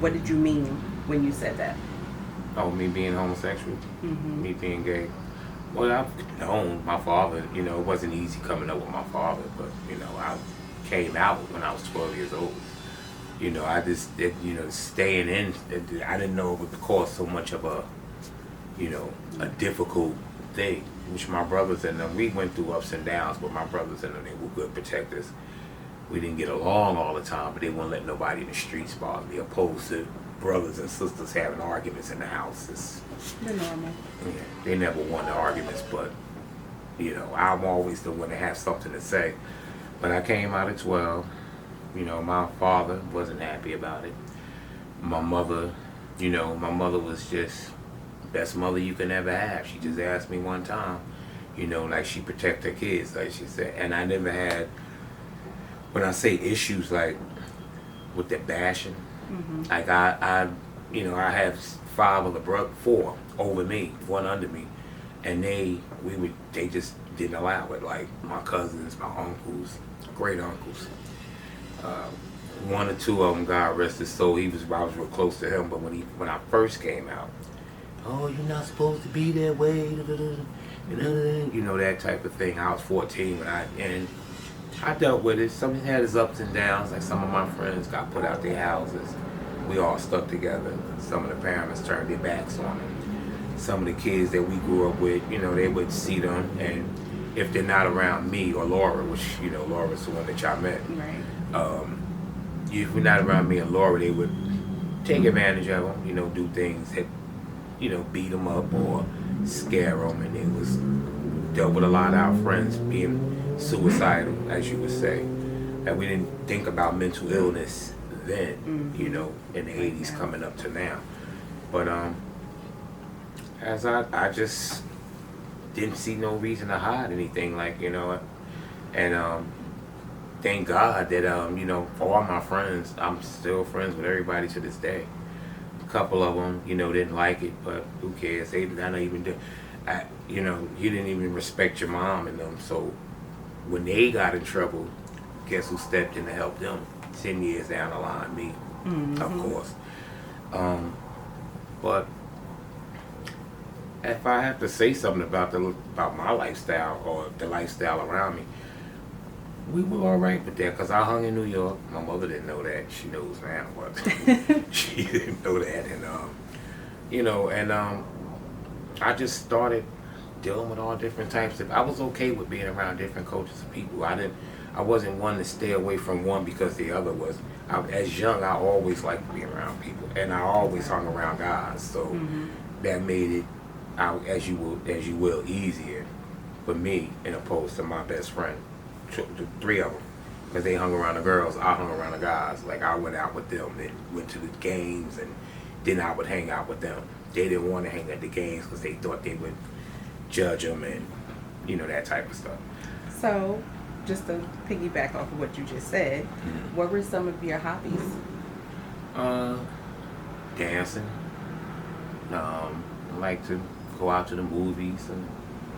What did you mean when you said that? Oh, me being homosexual, Mm-hmm. me being gay. Well, I've known my father. You know, it wasn't easy coming up with my father, but you know, I came out when I was 12 years old. You know, I just did. You know, staying in. I didn't know it would cause so much of a, you know, a difficult thing. Which my brothers and them, we went through ups and downs, but my brothers and them, they were good protectors. We didn't get along all the time, but they wouldn't let nobody in the streets bother me. Opposed to brothers and sisters having arguments in the house. The normal. Yeah, they never won the arguments, but you know, I'm always the one to have something to say. But I came out at 12. You know, my father wasn't happy about it. My mother, you know, my mother was just best mother you can ever have. She just asked me one time, you know, like she protect her kids, like she said. And I never had, when I say issues like with the bashing, Mm-hmm. like you know, I have five of the four over me, one under me, and they just didn't allow it. Like my cousins, my uncles, great uncles. Uh, One or two of them, God rest his soul, I was real close to him. But when I first came out, oh, you're not supposed to be that way, da, da, da, you know, that type of thing. I was 14 and I dealt with it. Some had its ups and downs. Like some of my friends got put out their houses. We all stuck together. Some of the parents turned their backs on them. Some of the kids that we grew up with, you know, they would see them, and if they're not around me or Laura, which you know, Laura's the one that y'all met. Right. If we're not around me and Laura, they would take advantage of them. You know, do things that, you know, beat them up or scare them, and it was dealt with a lot of our friends being suicidal, as you would say. And we didn't think about mental illness then, Mm-hmm. you know, in the 80s Okay. coming up to now. But as I just didn't see no reason to hide anything, like, you know, and thank God that you know, for all my friends, I'm still friends with everybody to this day. A couple of them, you know, didn't like it, but who cares? They not even do. You know, you didn't even respect your mom and them. So when they got in trouble, guess who stepped in to help them? 10 years down the line, me, of Mm-hmm. course. But if I have to say something about my lifestyle or the lifestyle around me, we were all right with that because I hung in New York. My mother didn't know that. She knows now, but she didn't know that. And you know, and I just started dealing with all different types of. I was okay with being around different cultures of people. I wasn't one to stay away from one because the other was. As young, I always liked being around people, and I always hung around guys. So Mm-hmm. that made it, as you will, easier for me, in opposed to my best friend, the three of them, because they hung around the girls. I hung around the guys. Like I went out with them and went to the games, and then I would hang out with them. They didn't want to hang at the games because they thought they would judge them and you know, that type of stuff. So, just to piggyback off of what you just said, what were some of your hobbies? Uh, Dancing. I like to go out to the movies, and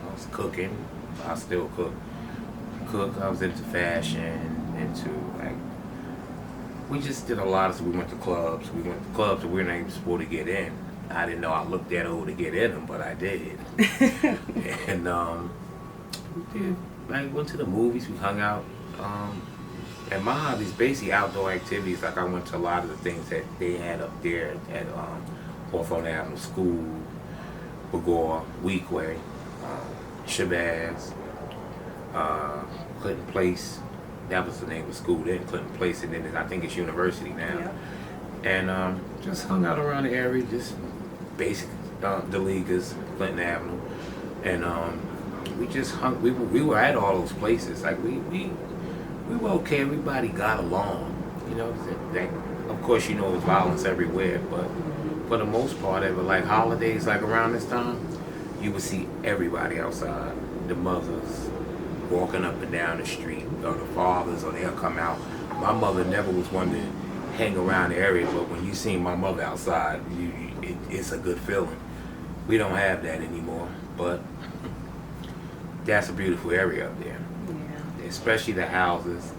I was cooking. I still cook. I was into fashion, into like. We just did a lot of. We went to clubs. We went to clubs that we were not even supposed to get in. I didn't know I looked that old to get in them, but I did. And we did. Like went to the movies. We hung out. And my hobbies basically outdoor activities. Like I went to a lot of the things that they had up there at Hawthorne Avenue School, Bagor, Weekway, Shabazz, Clinton Place. That was the name of the school then, Clinton Place, and then I think it's University now. Yep. And just hung out around the area, just basic the Leaguers, Clinton Avenue, and we just hung. We were at all those places. Like we were okay. Everybody got along. You know, of course, you know, it was violence everywhere, but for the most part, ever like holidays, like around this time, you would see everybody outside. The mothers walking up and down the street, or the fathers, or they'll come out. My mother never was one to hang around the area, but when you see my mother outside, it's a good feeling. We don't have that anymore, but that's a beautiful area up there. Yeah. Especially the houses.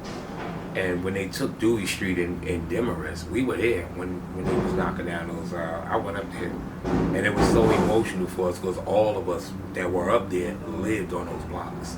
And when they took Dewey Street in Demarest, we were there when they was knocking down those. I went up there, and it was so emotional for us because all of us that were up there lived on those blocks.